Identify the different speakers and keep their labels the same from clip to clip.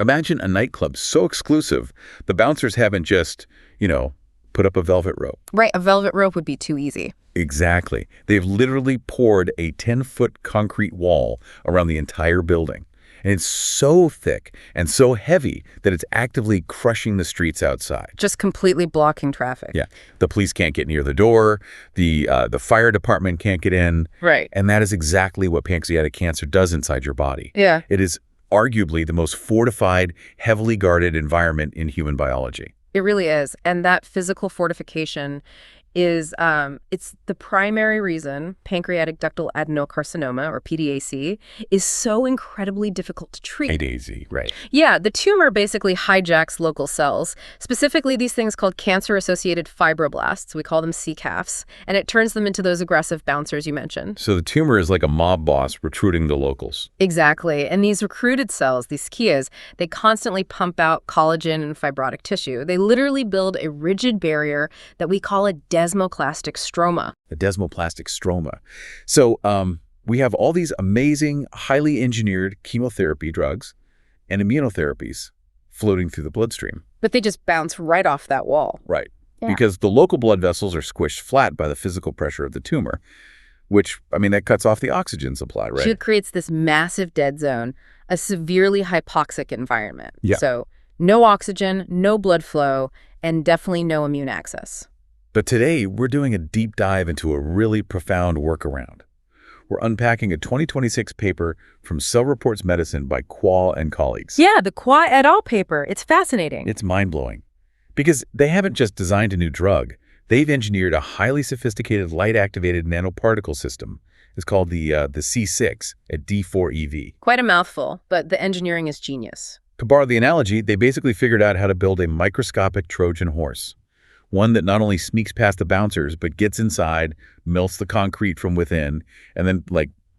Speaker 1: Imagine a nightclub so exclusive, the bouncers haven't just, put up a velvet rope.
Speaker 2: Right, a velvet rope would be too easy.
Speaker 1: Exactly. They've literally poured a 10-foot concrete wall around the entire building. And it's so thick and so heavy that it's actively crushing the streets outside.
Speaker 2: Just completely blocking traffic.
Speaker 1: Yeah. The police can't get near the door. The fire department can't get in.
Speaker 2: Right.
Speaker 1: And that is exactly what pancreatic cancer does inside your body.
Speaker 2: Yeah.
Speaker 1: It is arguably the most fortified, heavily guarded environment in human biology.
Speaker 2: It really is. And that physical fortification is it's the primary reason pancreatic ductal adenocarcinoma, or PDAC, is so incredibly difficult to treat.
Speaker 1: PDAC, right.
Speaker 2: Yeah, the tumor basically hijacks local cells, specifically these things called cancer-associated fibroblasts. We call them cCAFs, and it turns them into those aggressive bouncers you mentioned.
Speaker 1: So the tumor is like a mob boss recruiting the locals.
Speaker 2: Exactly. And these recruited cells, these cGAS, they constantly pump out collagen and fibrotic tissue. They literally build a rigid barrier that we call a desmoplastic stroma.
Speaker 1: The desmoplastic stroma. So we have all these amazing, highly engineered chemotherapy drugs and immunotherapies floating through the bloodstream.
Speaker 2: But they just bounce right off that wall.
Speaker 1: Right.
Speaker 2: Yeah.
Speaker 1: Because the local blood vessels are squished flat by the physical pressure of the tumor, which, that cuts off the oxygen supply, right?
Speaker 2: It creates this massive dead zone, a severely hypoxic environment.
Speaker 1: Yeah.
Speaker 2: So no oxygen, no blood flow, and definitely no immune access.
Speaker 1: But today, we're doing a deep dive into a really profound workaround. We're unpacking a 2026 paper from Cell Reports Medicine by Kwa and colleagues.
Speaker 2: Yeah, the Kwa et al. Paper. It's fascinating.
Speaker 1: It's mind-blowing. Because they haven't just designed a new drug. They've engineered a highly sophisticated light-activated nanoparticle system. It's called the Ce6 D4-EV.
Speaker 2: Quite a mouthful, but the engineering is genius.
Speaker 1: To borrow the analogy, they basically figured out how to build a microscopic Trojan horse. One that not only sneaks past the bouncers, but gets inside, melts the concrete from within, and then,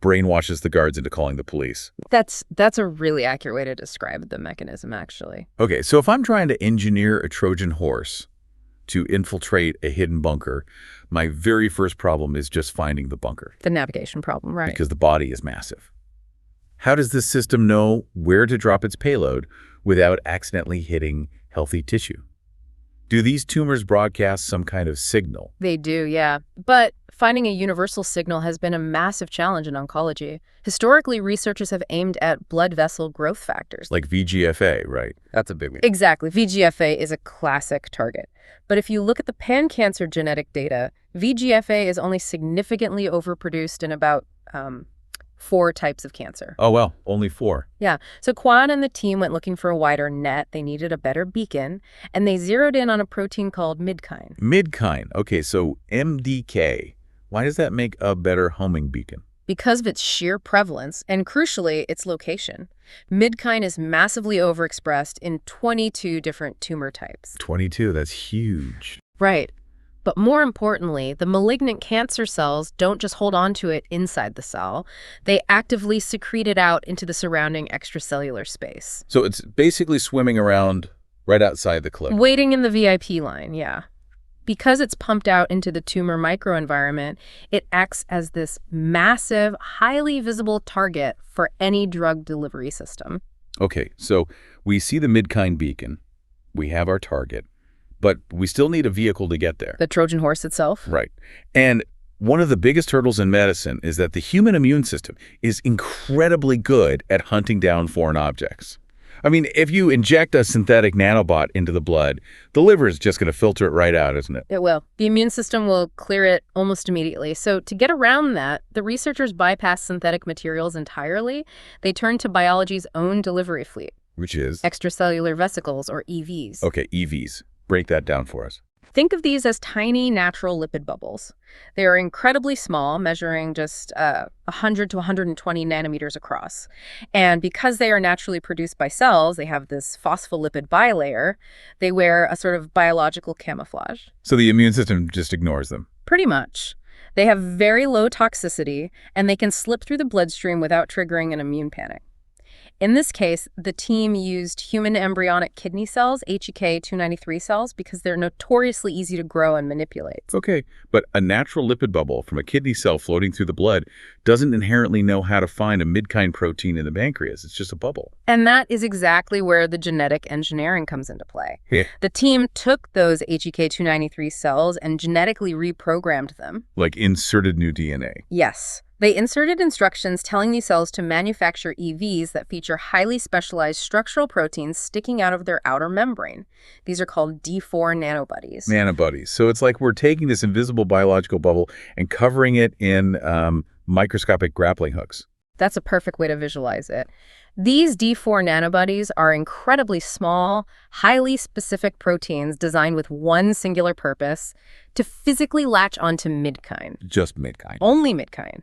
Speaker 1: brainwashes the guards into calling the police.
Speaker 2: That's a really accurate way to describe the mechanism, actually.
Speaker 1: Okay, so if I'm trying to engineer a Trojan horse to infiltrate a hidden bunker, my very first problem is just finding the bunker.
Speaker 2: The navigation problem, right.
Speaker 1: Because the body is massive. How does this system know where to drop its payload without accidentally hitting healthy tissue? Do these tumors broadcast some kind of signal?
Speaker 2: They do, yeah. But finding a universal signal has been a massive challenge in oncology. Historically, researchers have aimed at blood vessel growth factors.
Speaker 1: Like VEGF-A, right? That's a big one.
Speaker 2: Exactly. VEGF-A is a classic target. But if you look at the pan-cancer genetic data, VEGF-A is only significantly overproduced in about 4 types of cancer.
Speaker 1: Oh, well, only 4.
Speaker 2: Yeah. So Kwan and the team went looking for a wider net. They needed a better beacon, and they zeroed in on a protein called Midkine.
Speaker 1: Midkine. Okay, so MDK. Why does that make a better homing beacon?
Speaker 2: Because of its sheer prevalence, and crucially, its location. Midkine is massively overexpressed in 22 different tumor types.
Speaker 1: 22, that's huge.
Speaker 2: Right. But more importantly, the malignant cancer cells don't just hold on to it inside the cell. They actively secrete it out into the surrounding extracellular space.
Speaker 1: So it's basically swimming around right outside the clip.
Speaker 2: Waiting in the VIP line, yeah. Because it's pumped out into the tumor microenvironment, it acts as this massive, highly visible target for any drug delivery system.
Speaker 1: Okay, so we see the Midkine beacon. We have our target. But we still need a vehicle to get there.
Speaker 2: The Trojan horse itself?
Speaker 1: Right. And one of the biggest hurdles in medicine is that the human immune system is incredibly good at hunting down foreign objects. If you inject a synthetic nanobot into the blood, the liver is just going to filter it right out, isn't it?
Speaker 2: It will. The immune system will clear it almost immediately. So to get around that, the researchers bypass synthetic materials entirely. They turn to biology's own delivery fleet.
Speaker 1: Which is?
Speaker 2: Extracellular vesicles, or EVs.
Speaker 1: Okay, EVs. Break that down for us.
Speaker 2: Think of these as tiny natural lipid bubbles. They are incredibly small, measuring just 100 to 120 nanometers across. And because they are naturally produced by cells, they have this phospholipid bilayer. They wear a sort of biological camouflage.
Speaker 1: So the immune system just ignores them?
Speaker 2: Pretty much. They have very low toxicity, and they can slip through the bloodstream without triggering an immune panic. In this case, the team used human embryonic kidney cells, HEK293 cells, because they're notoriously easy to grow and manipulate.
Speaker 1: Okay, but a natural lipid bubble from a kidney cell floating through the blood doesn't inherently know how to find a Midkine protein in the pancreas. It's just a bubble.
Speaker 2: And that is exactly where the genetic engineering comes into play.
Speaker 1: Yeah.
Speaker 2: The team took those HEK293 cells and genetically reprogrammed them.
Speaker 1: Like inserted new DNA.
Speaker 2: Yes. They inserted instructions telling these cells to manufacture EVs that feature highly specialized structural proteins sticking out of their outer membrane. These are called D4 nanobodies.
Speaker 1: Nanobodies. So it's like we're taking this invisible biological bubble and covering it in microscopic grappling hooks.
Speaker 2: That's a perfect way to visualize it. These D4 nanobodies are incredibly small, highly specific proteins designed with one singular purpose: to physically latch onto Midkine.
Speaker 1: Just Midkine.
Speaker 2: Only Midkine.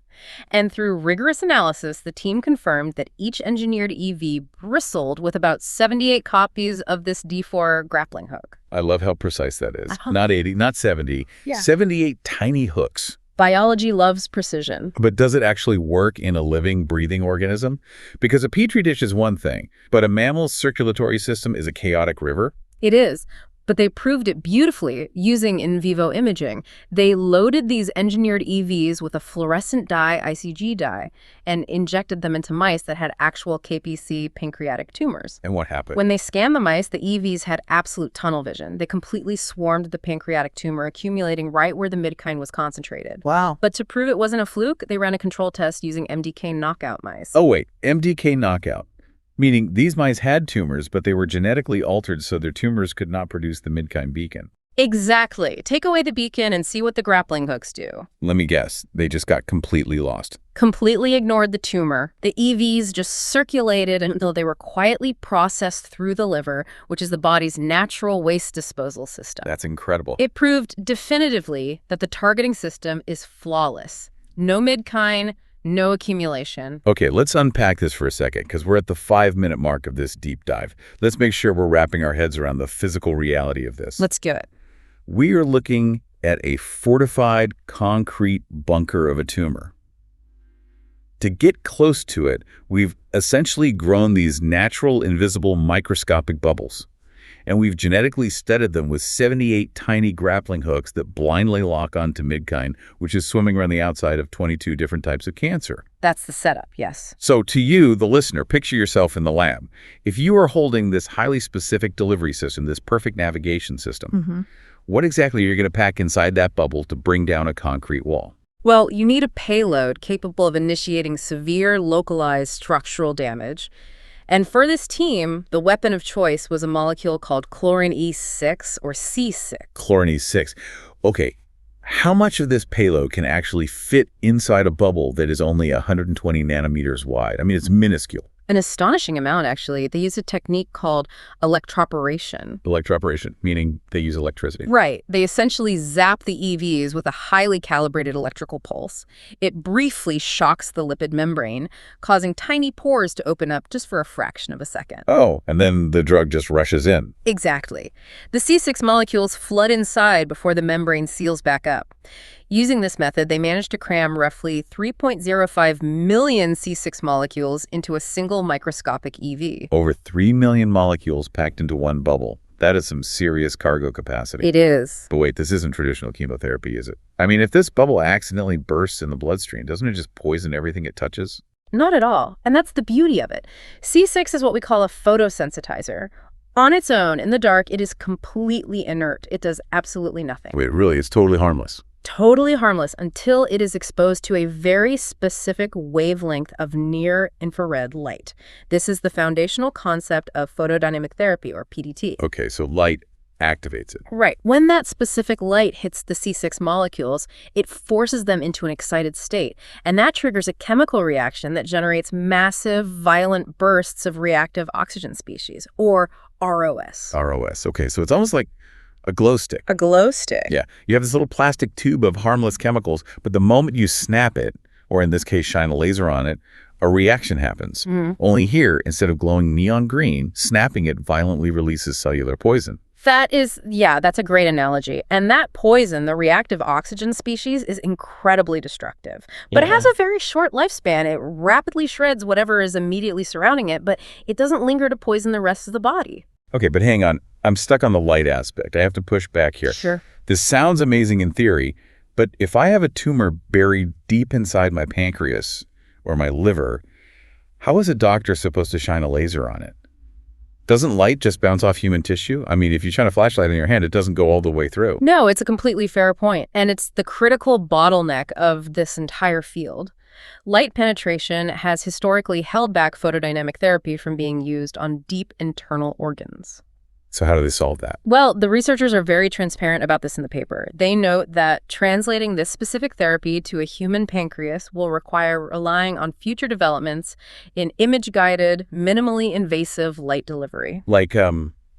Speaker 2: And through rigorous analysis, the team confirmed that each engineered EV bristled with about 78 copies of this D4 grappling hook.
Speaker 1: I love how precise that is. Not 80, not 70.
Speaker 2: Yeah.
Speaker 1: 78 tiny hooks.
Speaker 2: Biology loves precision.
Speaker 1: But does it actually work in a living, breathing organism? Because a petri dish is one thing, but a mammal's circulatory system is a chaotic river.
Speaker 2: It is. But they proved it beautifully using in vivo imaging. They loaded these engineered EVs with a fluorescent dye, ICG dye, and injected them into mice that had actual KPC pancreatic tumors.
Speaker 1: And what happened?
Speaker 2: When they scanned the mice, the EVs had absolute tunnel vision. They completely swarmed the pancreatic tumor, accumulating right where the Midkine was concentrated.
Speaker 3: Wow.
Speaker 2: But to prove it wasn't a fluke, they ran a control test using MDK knockout mice.
Speaker 1: Oh, wait. MDK knockout. Meaning these mice had tumors, but they were genetically altered so their tumors could not produce the Midkine beacon.
Speaker 2: Exactly. Take away the beacon and see what the grappling hooks do.
Speaker 1: Let me guess. They just got completely lost.
Speaker 2: Completely ignored the tumor. The EVs just circulated until they were quietly processed through the liver, which is the body's natural waste disposal system.
Speaker 1: That's incredible.
Speaker 2: It proved definitively that the targeting system is flawless. No Midkine, no accumulation.
Speaker 1: Okay, let's unpack this for a second, because we're at the 5-minute mark of this deep dive. Let's make sure we're wrapping our heads around the physical reality of this.
Speaker 2: Let's do it.
Speaker 1: We are looking at a fortified concrete bunker of a tumor. To get close to it, we've essentially grown these natural, invisible, microscopic bubbles. And we've genetically studied them with 78 tiny grappling hooks that blindly lock onto Midkine, which is swimming around the outside of 22 different types of cancer.
Speaker 2: That's the setup, yes.
Speaker 1: So to you, the listener, picture yourself in the lab. If you are holding this highly specific delivery system, this perfect navigation system, what exactly are you going to pack inside that bubble to bring down a concrete wall?
Speaker 2: Well, you need a payload capable of initiating severe localized structural damage. And for this team, the weapon of choice was a molecule called chlorine E6, or C6.
Speaker 1: Chlorine E6. Okay, how much of this payload can actually fit inside a bubble that is only 120 nanometers wide? I mean, it's minuscule.
Speaker 2: An astonishing amount, actually. They use a technique called electroporation.
Speaker 1: Electroporation, meaning they use electricity.
Speaker 2: Right. They essentially zap the EVs with a highly calibrated electrical pulse. It briefly shocks the lipid membrane, causing tiny pores to open up just for a fraction of a second.
Speaker 1: Oh, and then the drug just rushes in.
Speaker 2: Exactly. The C6 molecules flood inside before the membrane seals back up. Using this method, they managed to cram roughly 3.05 million C6 molecules into a single microscopic EV.
Speaker 1: Over 3 million molecules packed into one bubble. That is some serious cargo capacity.
Speaker 2: It is.
Speaker 1: But wait, this isn't traditional chemotherapy, is it? I mean, if this bubble accidentally bursts in the bloodstream, doesn't it just poison everything it touches?
Speaker 2: Not at all. And that's the beauty of it. C6 is what we call a photosensitizer. On its own, in the dark, it is completely inert. It does absolutely nothing.
Speaker 1: Wait, really? It's totally harmless?
Speaker 2: Totally harmless until it is exposed to a very specific wavelength of near-infrared light. This is the foundational concept of photodynamic therapy, or PDT.
Speaker 1: Okay, so light activates it.
Speaker 2: Right. When that specific light hits the C6 molecules, it forces them into an excited state. And that triggers a chemical reaction that generates massive, violent bursts of reactive oxygen species, or ROS.
Speaker 1: ROS. Okay, so it's almost like a glow stick.
Speaker 2: A glow stick.
Speaker 1: Yeah. You have this little plastic tube of harmless chemicals, but the moment you snap it, or in this case, shine a laser on it, a reaction happens. Only here, instead of glowing neon green, snapping it violently releases cellular poison.
Speaker 2: That's a great analogy. And that poison, the reactive oxygen species, is incredibly destructive. But it has a very short lifespan. It rapidly shreds whatever is immediately surrounding it, but it doesn't linger to poison the rest of the body.
Speaker 1: Okay, but hang on. I'm stuck on the light aspect. I have to push back here.
Speaker 2: Sure.
Speaker 1: This sounds amazing in theory, but if I have a tumor buried deep inside my pancreas or my liver, how is a doctor supposed to shine a laser on it? Doesn't light just bounce off human tissue? I mean, if you shine a flashlight on your hand, it doesn't go all the way through.
Speaker 2: No, it's a completely fair point, and it's the critical bottleneck of this entire field. Light penetration has historically held back photodynamic therapy from being used on deep internal organs.
Speaker 1: So how do they solve that?
Speaker 2: Well, the researchers are very transparent about this in the paper. They note that translating this specific therapy to a human pancreas will require relying on future developments in image-guided, minimally invasive light delivery.
Speaker 1: Like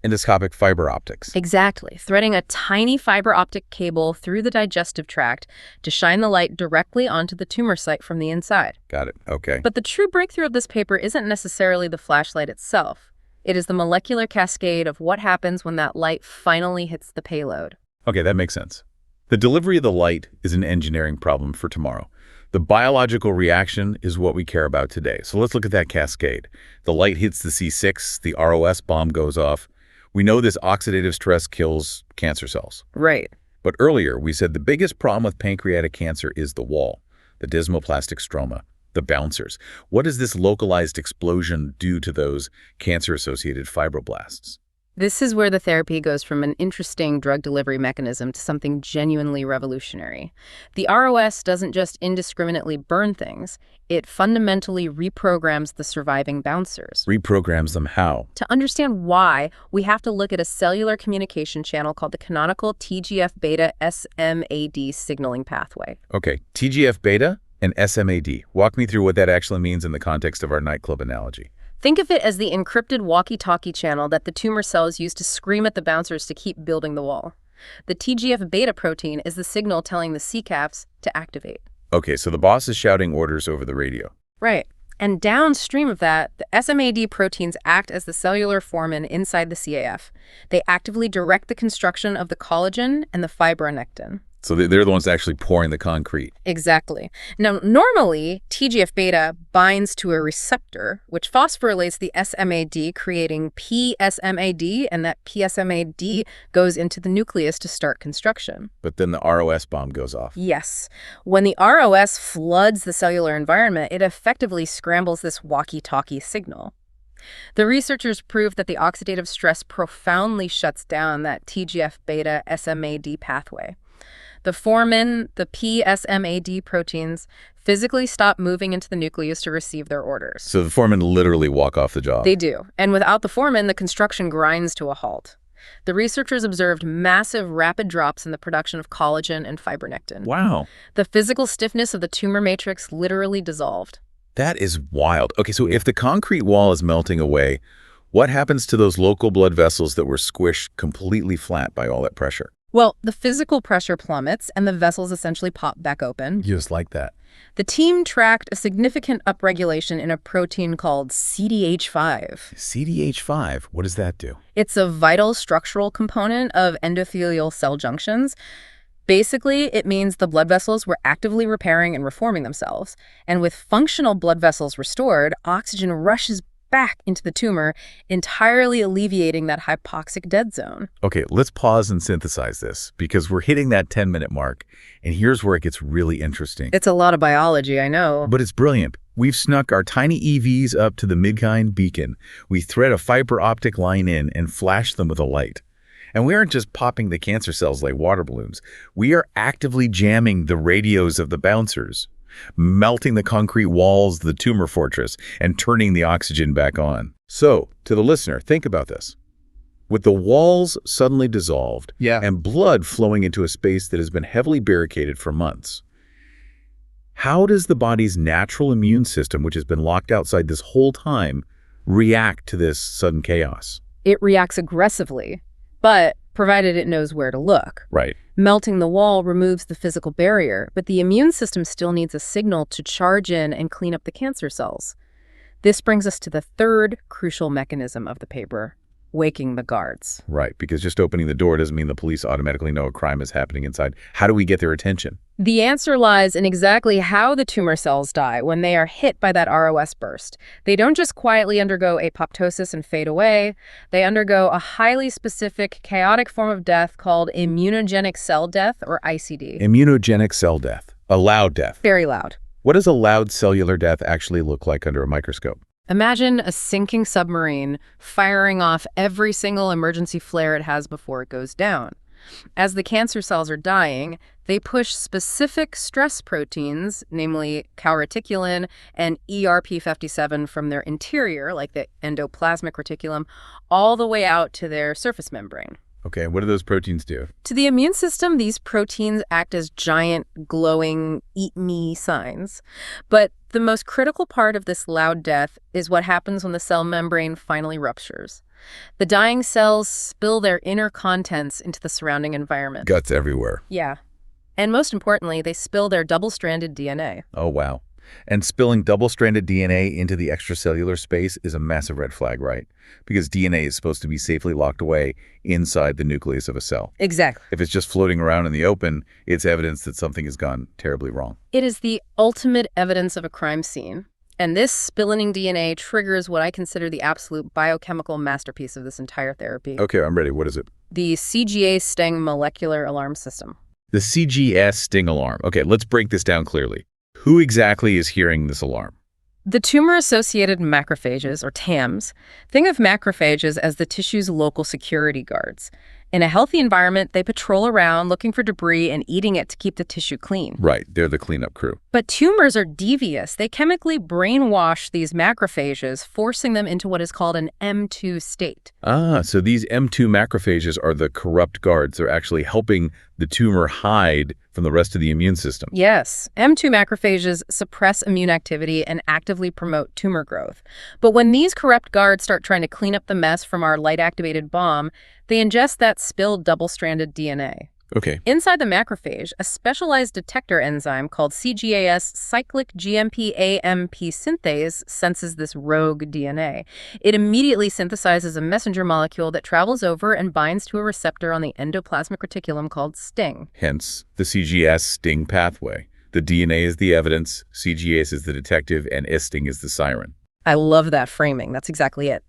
Speaker 1: endoscopic fiber optics.
Speaker 2: Exactly. Threading a tiny fiber optic cable through the digestive tract to shine the light directly onto the tumor site from the inside.
Speaker 1: Got it. Okay.
Speaker 2: But the true breakthrough of this paper isn't necessarily the flashlight itself. It is the molecular cascade of what happens when that light finally hits the payload.
Speaker 1: Okay, that makes sense. The delivery of the light is an engineering problem for tomorrow. The biological reaction is what we care about today. So let's look at that cascade. The light hits the C6, the ROS bomb goes off. We know this oxidative stress kills cancer cells.
Speaker 2: Right.
Speaker 1: But earlier, we said the biggest problem with pancreatic cancer is the wall, the desmoplastic stroma, the bouncers. What does this localized explosion do to those cancer-associated fibroblasts?
Speaker 2: This is where the therapy goes from an interesting drug delivery mechanism to something genuinely revolutionary. The ROS doesn't just indiscriminately burn things, it fundamentally reprograms the surviving bouncers.
Speaker 1: Reprograms them how?
Speaker 2: To understand why, we have to look at a cellular communication channel called the canonical TGF-beta SMAD signaling pathway.
Speaker 1: Okay, TGF-beta and SMAD. Walk me through what that actually means in the context of our nightclub analogy.
Speaker 2: Think of it as the encrypted walkie-talkie channel that the tumor cells use to scream at the bouncers to keep building the wall. The TGF-beta protein is the signal telling the cCAFs to activate.
Speaker 1: Okay, so the boss is shouting orders over the radio.
Speaker 2: Right. And downstream of that, the SMAD proteins act as the cellular formin inside the CAF. They actively direct the construction of the collagen and the fibronectin.
Speaker 1: So they're the ones actually pouring the concrete.
Speaker 2: Exactly. Now, normally, TGF-beta binds to a receptor, which phosphorylates the SMAD, creating pSMAD, and that pSMAD goes into the nucleus to start construction.
Speaker 1: But then the ROS bomb goes off.
Speaker 2: Yes. When the ROS floods the cellular environment, it effectively scrambles this walkie-talkie signal. The researchers proved that the oxidative stress profoundly shuts down that TGF-beta SMAD pathway. The formin, the pSMAD proteins, physically stop moving into the nucleus to receive their orders.
Speaker 1: So the formin literally walk off the job.
Speaker 2: They do. And without the formin, the construction grinds to a halt. The researchers observed massive, rapid drops in the production of collagen and fibronectin.
Speaker 1: Wow.
Speaker 2: The physical stiffness of the tumor matrix literally dissolved.
Speaker 1: That is wild. Okay, so if the concrete wall is melting away, what happens to those local blood vessels that were squished completely flat by all that pressure?
Speaker 2: Well, the physical pressure plummets and the vessels essentially pop back open.
Speaker 1: Just like that.
Speaker 2: The team tracked a significant upregulation in a protein called CDH5.
Speaker 1: CDH5, what does that do?
Speaker 2: It's a vital structural component of endothelial cell junctions. Basically, it means the blood vessels were actively repairing and reforming themselves. And with functional blood vessels restored, oxygen rushes back into the tumor, entirely alleviating that hypoxic dead zone.
Speaker 1: Okay, let's pause and synthesize this, because we're hitting that 10-minute mark, and here's where it gets really interesting.
Speaker 2: It's a lot of biology, I know.
Speaker 1: But it's brilliant. We've snuck our tiny EVs up to the Midkine beacon. We thread a fiber optic line in and flash them with a light. And we aren't just popping the cancer cells like water balloons. We are actively jamming the radios of the bouncers, melting the concrete walls of the tumor fortress, and turning the oxygen back on. So, to the listener, think about this. With the walls suddenly dissolved and blood flowing into a space that has been heavily barricaded for months, how does the body's natural immune system, which has been locked outside this whole time, react to this sudden chaos?
Speaker 2: It reacts aggressively, but provided it knows where to look.
Speaker 1: Right.
Speaker 2: Melting the wall removes the physical barrier, but the immune system still needs a signal to charge in and clean up the cancer cells. This brings us to the third crucial mechanism of the paper, waking the guards.
Speaker 1: Right, because just opening the door doesn't mean the police automatically know a crime is happening inside. How do we get their attention?
Speaker 2: The answer lies in exactly how the tumor cells die when they are hit by that ROS burst. They don't just quietly undergo apoptosis and fade away. They undergo a highly specific, chaotic form of death called immunogenic cell death, or ICD.
Speaker 1: Immunogenic cell death. A loud death.
Speaker 2: Very loud.
Speaker 1: What does a loud cellular death actually look like under a microscope?
Speaker 2: Imagine a sinking submarine firing off every single emergency flare it has before it goes down. As the cancer cells are dying, they push specific stress proteins, namely calreticulin and ERP57 from their interior, like the endoplasmic reticulum, all the way out to their surface membrane.
Speaker 1: Okay, what do those proteins do?
Speaker 2: To the immune system, these proteins act as giant, glowing, eat-me signs. But the most critical part of this loud death is what happens when the cell membrane finally ruptures. The dying cells spill their inner contents into the surrounding environment.
Speaker 1: Guts everywhere.
Speaker 2: Yeah. And most importantly, they spill their double-stranded DNA.
Speaker 1: Oh, wow. And spilling double-stranded DNA into the extracellular space is a massive red flag, right? Because DNA is supposed to be safely locked away inside the nucleus of a cell.
Speaker 2: Exactly.
Speaker 1: If it's just floating around in the open, it's evidence that something has gone terribly wrong.
Speaker 2: It is the ultimate evidence of a crime scene. And this spilling DNA triggers what I consider the absolute biochemical masterpiece of this entire therapy.
Speaker 1: Okay, I'm ready. What is it?
Speaker 2: The cGAS-STING molecular alarm system.
Speaker 1: The cGAS-STING alarm. Okay, let's break this down clearly. Who exactly is hearing this alarm?
Speaker 2: The tumor-associated macrophages, or TAMs. Think of macrophages as the tissue's local security guards. In a healthy environment, they patrol around looking for debris and eating it to keep the tissue clean.
Speaker 1: Right, they're the cleanup crew.
Speaker 2: But tumors are devious. They chemically brainwash these macrophages, forcing them into what is called an M2 state.
Speaker 1: Ah, so these M2 macrophages are the corrupt guards. They're actually helping the tumor hide from the rest of the immune system.
Speaker 2: Yes, M2 macrophages suppress immune activity and actively promote tumor growth. But when these corrupt guards start trying to clean up the mess from our light-activated bomb, they ingest that spilled double-stranded DNA.
Speaker 1: Okay.
Speaker 2: Inside the macrophage, a specialized detector enzyme called cGAS cyclic GMP-AMP synthase senses this rogue DNA. It immediately synthesizes a messenger molecule that travels over and binds to a receptor on the endoplasmic reticulum called STING.
Speaker 1: Hence, the cGAS-STING pathway. The DNA is the evidence, cGAS is the detective, and S-STING is the siren.
Speaker 2: I love that framing. That's exactly it.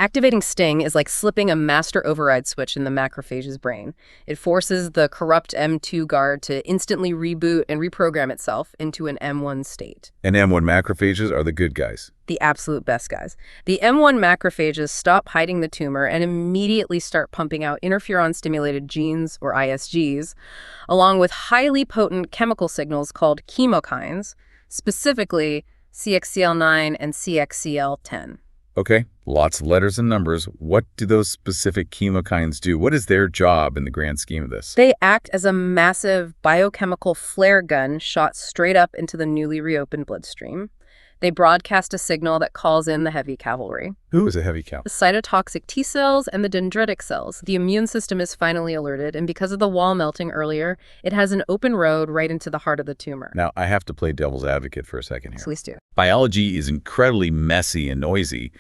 Speaker 2: Activating STING is like slipping a master override switch in the macrophage's brain. It forces the corrupt M2 guard to instantly reboot and reprogram itself into an M1 state.
Speaker 1: And M1 macrophages are the good guys.
Speaker 2: The absolute best guys. The M1 macrophages stop hiding the tumor and immediately start pumping out interferon-stimulated genes, or ISGs, along with highly potent chemical signals called chemokines, specifically CXCL9 and CXCL10.
Speaker 1: Okay, lots of letters and numbers. What do those specific chemokines do? What is their job in the grand scheme of this?
Speaker 2: They act as a massive biochemical flare gun shot straight up into the newly reopened bloodstream. They broadcast a signal that calls in the heavy cavalry.
Speaker 1: Who is a heavy cal?
Speaker 2: The cytotoxic T cells and the dendritic cells. The immune system is finally alerted, and because of the wall melting earlier, it has an open road right into the heart of the tumor.
Speaker 1: Now, I have to play devil's advocate for a second here.
Speaker 2: Please do.
Speaker 1: Biology is incredibly messy and noisy,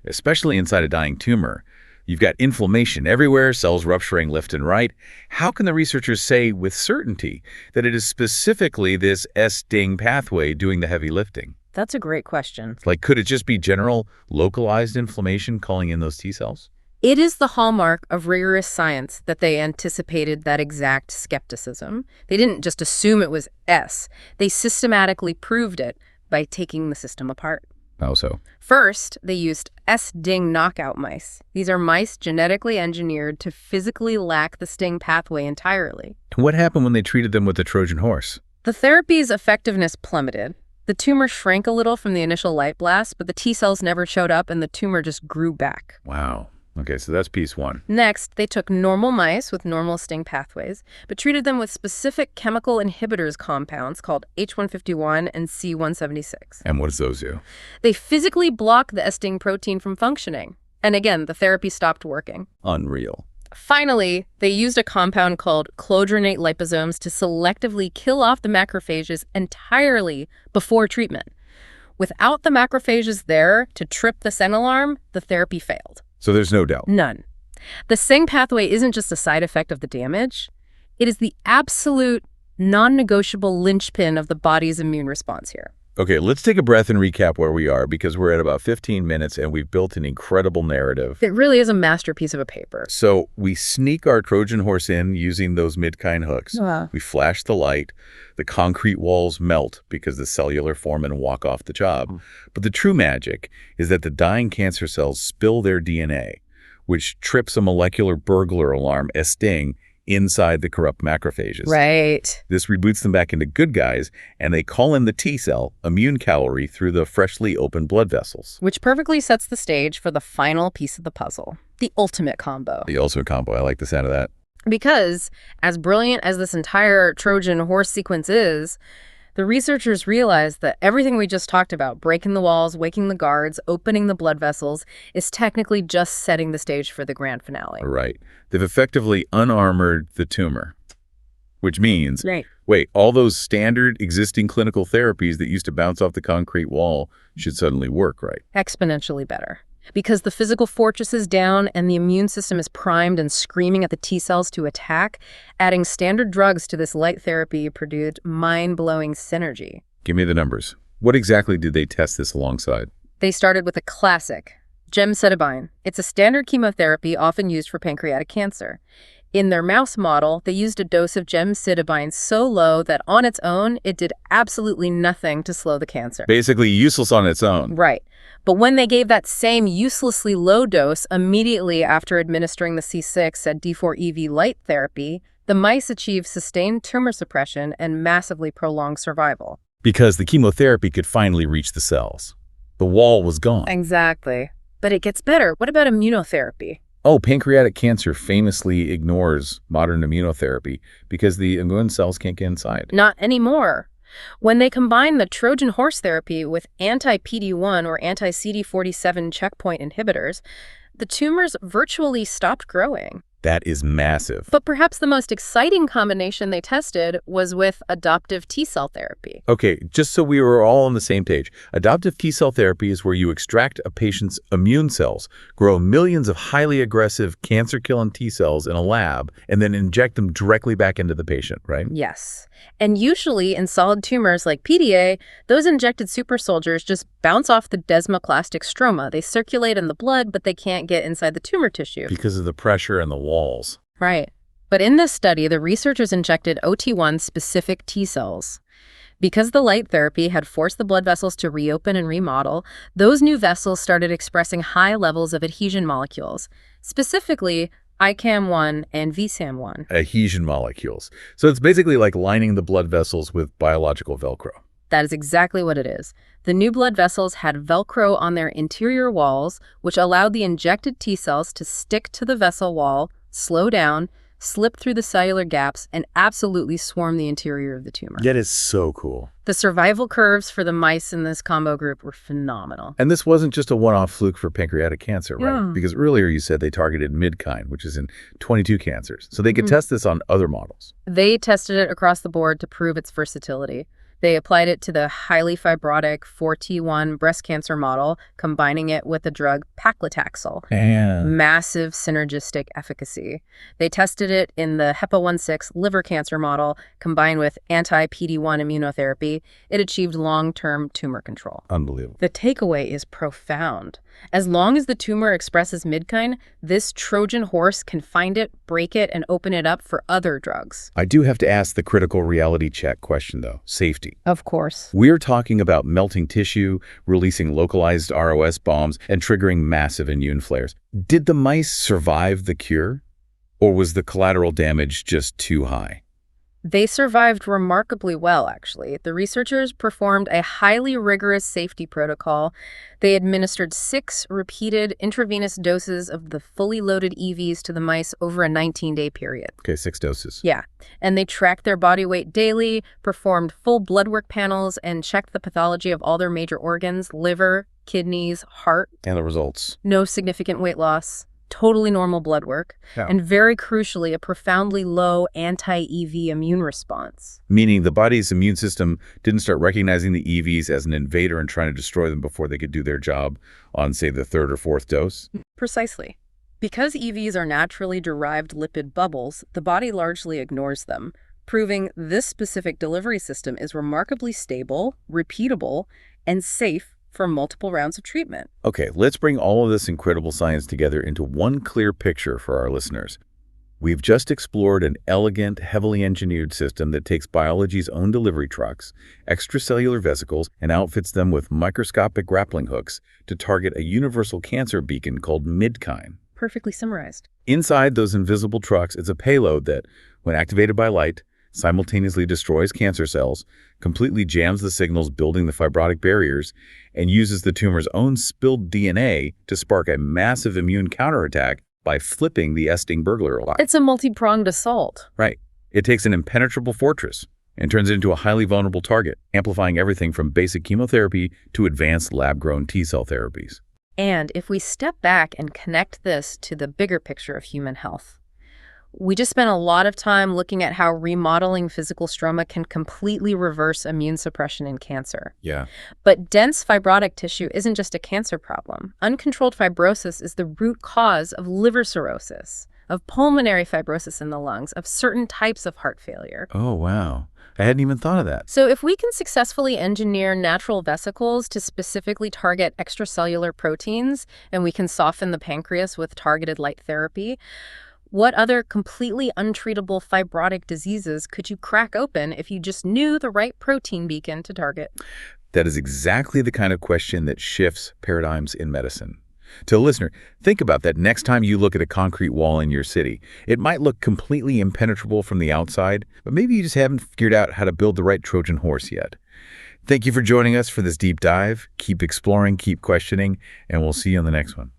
Speaker 1: especially inside a dying tumor. You've got inflammation everywhere, cells rupturing left and right. How can the researchers say with certainty that it is specifically this S-STING pathway doing the heavy lifting?
Speaker 2: That's a great question.
Speaker 1: Like, could it just be general localized inflammation calling in those T cells?
Speaker 2: It is the hallmark of rigorous science that they anticipated that exact skepticism. They didn't just assume it was S. They systematically proved it by taking the system apart.
Speaker 1: How so?
Speaker 2: First, they used S-STING knockout mice. These are mice genetically engineered to physically lack the STING pathway entirely.
Speaker 1: What happened when they treated them with the Trojan horse?
Speaker 2: The therapy's effectiveness plummeted. The tumor shrank a little from the initial light blast, but the T cells never showed up and the tumor just grew back.
Speaker 1: Wow. Okay, so that's piece one.
Speaker 2: Next, they took normal mice with normal STING pathways, but treated them with specific chemical inhibitors compounds called H151 and C176.
Speaker 1: And what does those do?
Speaker 2: They physically block the S-STING protein from functioning. And again, the therapy stopped working.
Speaker 1: Unreal.
Speaker 2: Finally, they used a compound called clodronate liposomes to selectively kill off the macrophages entirely before treatment. Without the macrophages there to trip the SEN alarm, the therapy failed.
Speaker 1: So there's no doubt.
Speaker 2: None. The STING pathway isn't just a side effect of the damage. It is the absolute non-negotiable linchpin of the body's immune response here.
Speaker 1: Okay, let's take a breath and recap where we are, because we're at about 15 minutes and we've built an incredible narrative.
Speaker 2: It really is a masterpiece of a paper.
Speaker 1: So we sneak our Trojan horse in using those Midkine hooks.
Speaker 2: Wow.
Speaker 1: We flash the light. The concrete walls melt because the cellular form and walk off the job. But the true magic is that the dying cancer cells spill their DNA, which trips a molecular burglar alarm, a sting, inside the corrupt macrophages.
Speaker 2: Right.
Speaker 1: This reboots them back into good guys, and they call in the T-cell, immune cavalry, through the freshly opened blood vessels.
Speaker 2: Which perfectly sets the stage for the final piece of the puzzle, the ultimate combo.
Speaker 1: The ultimate combo. I like the sound of that.
Speaker 2: Because, as brilliant as this entire Trojan horse sequence is, the researchers realized that everything we just talked about, breaking the walls, waking the guards, opening the blood vessels, is technically just setting the stage for the grand finale.
Speaker 1: Right. They've effectively unarmored the tumor, which means,
Speaker 2: Right.
Speaker 1: wait, all those standard existing clinical therapies that used to bounce off the concrete wall should suddenly work, right?
Speaker 2: Exponentially better. Because the physical fortress is down and the immune system is primed and screaming at the T cells to attack, adding standard drugs to this light therapy produced mind-blowing synergy.
Speaker 1: Give me the numbers. What exactly did they test this alongside?
Speaker 2: They started with a classic, gemcitabine. It's a standard chemotherapy often used for pancreatic cancer. In their mouse model, they used a dose of gemcitabine so low that on its own, it did absolutely nothing to slow the cancer.
Speaker 1: Basically useless on its own.
Speaker 2: Right. But when they gave that same uselessly low dose immediately after administering the Ce6 D4-EV light therapy, the mice achieved sustained tumor suppression and massively prolonged survival.
Speaker 1: Because the chemotherapy could finally reach the cells. The wall was gone.
Speaker 2: Exactly. But it gets better. What about immunotherapy?
Speaker 1: Oh, pancreatic cancer famously ignores modern immunotherapy because the immune cells can't get inside.
Speaker 2: Not anymore. When they combine the Trojan horse therapy with anti-PD-1 or anti-CD47 checkpoint inhibitors, the tumors virtually stopped growing.
Speaker 1: That is massive.
Speaker 2: But perhaps the most exciting combination they tested was with adoptive T-cell therapy.
Speaker 1: Okay, just so we were all on the same page, adoptive T-cell therapy is where you extract a patient's immune cells, grow millions of highly aggressive cancer-killing T-cells in a lab, and then inject them directly back into the patient, right?
Speaker 2: Yes. And usually in solid tumors like PDA, those injected super soldiers just bounce off the desmoplastic stroma. They circulate in the blood, but they can't get inside the tumor tissue.
Speaker 1: Because of the pressure and the walls.
Speaker 2: Right. But in this study, the researchers injected OT1-specific T cells. Because the light therapy had forced the blood vessels to reopen and remodel, those new vessels started expressing high levels of adhesion molecules, specifically ICAM1 and VSAM1.
Speaker 1: Adhesion molecules. So it's basically like lining the blood vessels with biological Velcro.
Speaker 2: That is exactly what it is. The new blood vessels had Velcro on their interior walls, which allowed the injected T cells to stick to the vessel wall, slow down, slip through the cellular gaps, and absolutely swarm the interior of the tumor.
Speaker 1: That is so cool.
Speaker 2: The survival curves for the mice in this combo group were phenomenal.
Speaker 1: And this wasn't just a one-off fluke for pancreatic cancer, right?
Speaker 2: Yeah.
Speaker 1: Because earlier you said they targeted Midkine, which is in 22 cancers. So they could test this on other models.
Speaker 2: They tested it across the board to prove its versatility. They applied it to the highly fibrotic 4T1 breast cancer model, combining it with the drug paclitaxel. Massive synergistic efficacy. They tested it in the HEPA-16 liver cancer model, combined with anti-PD-1 immunotherapy. It achieved long-term tumor control.
Speaker 1: Unbelievable.
Speaker 2: The takeaway is profound. As long as the tumor expresses Midkine, this Trojan horse can find it, break it, and open it up for other drugs.
Speaker 1: I do have to ask the critical reality check question, though. Safety.
Speaker 2: Of course.
Speaker 1: We're talking about melting tissue, releasing localized ROS bombs, and triggering massive immune flares. Did the mice survive the cure? Or was the collateral damage just too high?
Speaker 2: They survived remarkably well, actually. The researchers performed a highly rigorous safety protocol. They administered 6 repeated intravenous doses of the fully loaded EVs to the mice over a 19-day period.
Speaker 1: Okay, 6 doses.
Speaker 2: Yeah, and they tracked their body weight daily, performed full blood work panels, and checked the pathology of all their major organs, liver, kidneys, heart.
Speaker 1: And the results?
Speaker 2: No significant weight loss. totally normal blood work,
Speaker 1: Yeah.
Speaker 2: and very crucially, a profoundly low anti-EV immune response.
Speaker 1: Meaning the body's immune system didn't start recognizing the EVs as an invader and trying to destroy them before they could do their job on, say, the third or fourth dose?
Speaker 2: Precisely. Because EVs are naturally derived lipid bubbles, the body largely ignores them, proving this specific delivery system is remarkably stable, repeatable, and safe for multiple rounds of treatment.
Speaker 1: Okay, let's bring all of this incredible science together into one clear picture for our listeners. We've just explored an elegant, heavily engineered system that takes biology's own delivery trucks, extracellular vesicles, and outfits them with microscopic grappling hooks to target a universal cancer beacon called Midkine.
Speaker 2: Perfectly summarized.
Speaker 1: Inside those invisible trucks is a payload that, when activated by light, simultaneously destroys cancer cells, completely jams the signals building the fibrotic barriers, and uses the tumor's own spilled DNA to spark a massive immune counterattack by flipping the S-STING burglar alarm.
Speaker 2: It's a multi-pronged assault.
Speaker 1: Right. It takes an impenetrable fortress and turns it into a highly vulnerable target, amplifying everything from basic chemotherapy to advanced lab-grown T-cell therapies.
Speaker 2: And if we step back and connect this to the bigger picture of human health, we just spent a lot of time looking at how remodeling physical stroma can completely reverse immune suppression in cancer.
Speaker 1: Yeah.
Speaker 2: But dense fibrotic tissue isn't just a cancer problem. Uncontrolled fibrosis is the root cause of liver cirrhosis, of pulmonary fibrosis in the lungs, of certain types of heart failure.
Speaker 1: Oh, wow. I hadn't even thought of that.
Speaker 2: So if we can successfully engineer natural vesicles to specifically target extracellular proteins, and we can soften the pancreas with targeted light therapy, what other completely untreatable fibrotic diseases could you crack open if you just knew the right protein beacon to target?
Speaker 1: That is exactly the kind of question that shifts paradigms in medicine. To a listener, think about that next time you look at a concrete wall in your city. It might look completely impenetrable from the outside, but maybe you just haven't figured out how to build the right Trojan horse yet. Thank you for joining us for this deep dive. Keep exploring, keep questioning, and we'll see you on the next one.